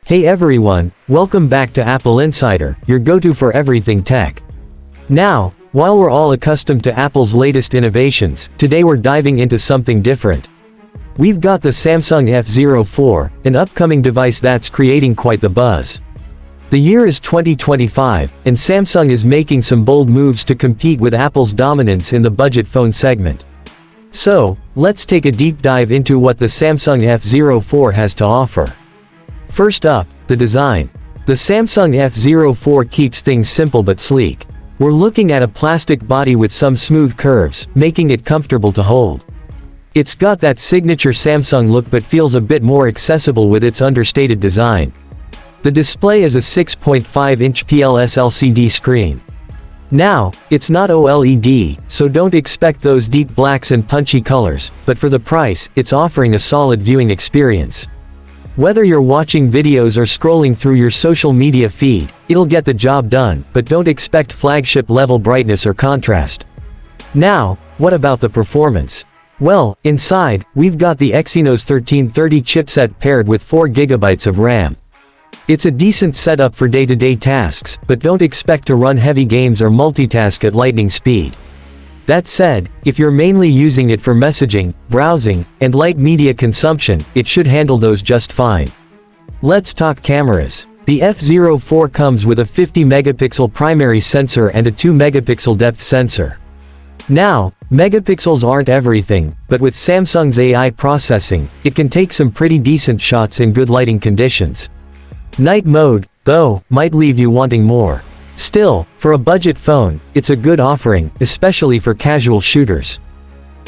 Hey everyone, welcome back to Apple Insider, your go-to for everything tech. Now, while we're all accustomed to Apple's latest innovations, today we're diving into something different. We've got the Samsung F04, an upcoming device that's creating quite the buzz. The year is 2025, and Samsung is making some bold moves to compete with Apple's dominance in the budget phone segment. So, let's take a deep dive into what the Samsung F04 has to offer. First up, the design. The Samsung F04 keeps things simple but sleek. We're looking at a plastic body with some smooth curves, making it comfortable to hold. It's got that signature Samsung look but feels a bit more accessible with its understated design. The display is a 6.5-inch PLS LCD screen. Now, it's not OLED, so don't expect those deep blacks and punchy colors, but for the price, it's offering a solid viewing experience. Whether you're watching videos or scrolling through your social media feed, it'll get the job done, but don't expect flagship-level brightness or contrast. Now, what about the performance? Well, inside, we've got the Exynos 1330 chipset paired with 4GB of RAM. It's a decent setup for day-to-day tasks, but don't expect to run heavy games or multitask at lightning speed. That said, if you're mainly using it for messaging, browsing, and light media consumption, it should handle those just fine. Let's talk cameras. The F04 comes with a 50-megapixel primary sensor and a 2-megapixel depth sensor. Now, megapixels aren't everything, but with Samsung's AI processing, it can take some pretty decent shots in good lighting conditions. Night mode, though, might leave you wanting more. Still, for a budget phone, it's a good offering, especially for casual shooters.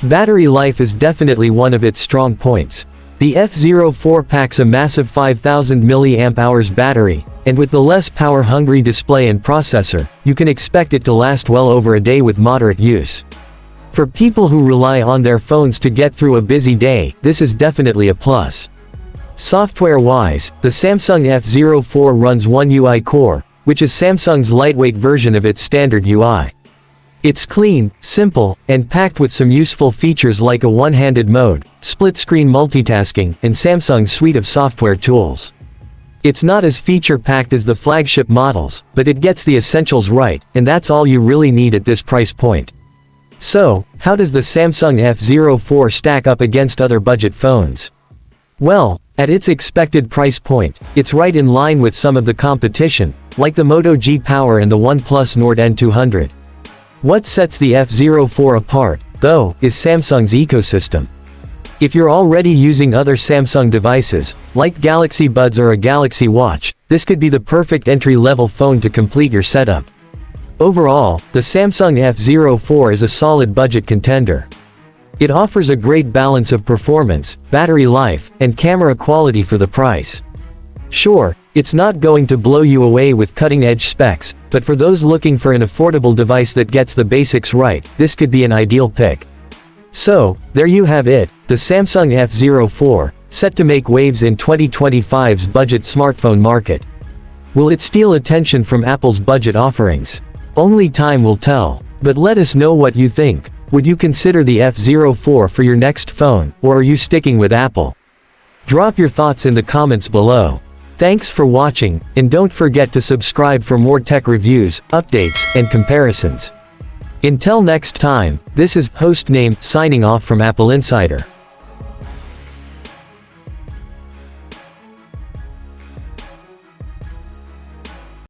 Battery life is definitely one of its strong points. The F04 packs a massive 5000 mAh battery, and with the less power-hungry display and processor, you can expect it to last well over a day with moderate use. For people who rely on their phones to get through a busy day, this is definitely a plus. Software-wise, the Samsung F04 runs One UI Core, which is Samsung's lightweight version of its standard UI. It's clean, simple, and packed with some useful features like a one-handed mode, split-screen multitasking, and Samsung's suite of software tools. It's not as feature-packed as the flagship models, but it gets the essentials right, and that's all you really need at this price point. So, how does the Samsung F04 stack up against other budget phones? Well, at its expected price point, it's right in line with some of the competition, like the Moto G Power and the OnePlus Nord N200. What sets the F04 apart, though, is Samsung's ecosystem. If you're already using other Samsung devices, like Galaxy Buds or a Galaxy Watch, this could be the perfect entry-level phone to complete your setup. Overall, the Samsung F04 is a solid budget contender. It offers a great balance of performance, battery life, and camera quality for the price. Sure, it's not going to blow you away with cutting-edge specs, but for those looking for an affordable device that gets the basics right, this could be an ideal pick. So, there you have it, the Samsung F04, set to make waves in 2025's budget smartphone market. Will it steal attention from Apple's budget offerings? Only time will tell. But let us know what you think. Would you consider the F04 for your next phone, or are you sticking with Apple? Drop your thoughts in the comments below. Thanks for watching, and don't forget to subscribe for more tech reviews, updates, and comparisons. Until next time, this is Host Name signing off from Apple Insider.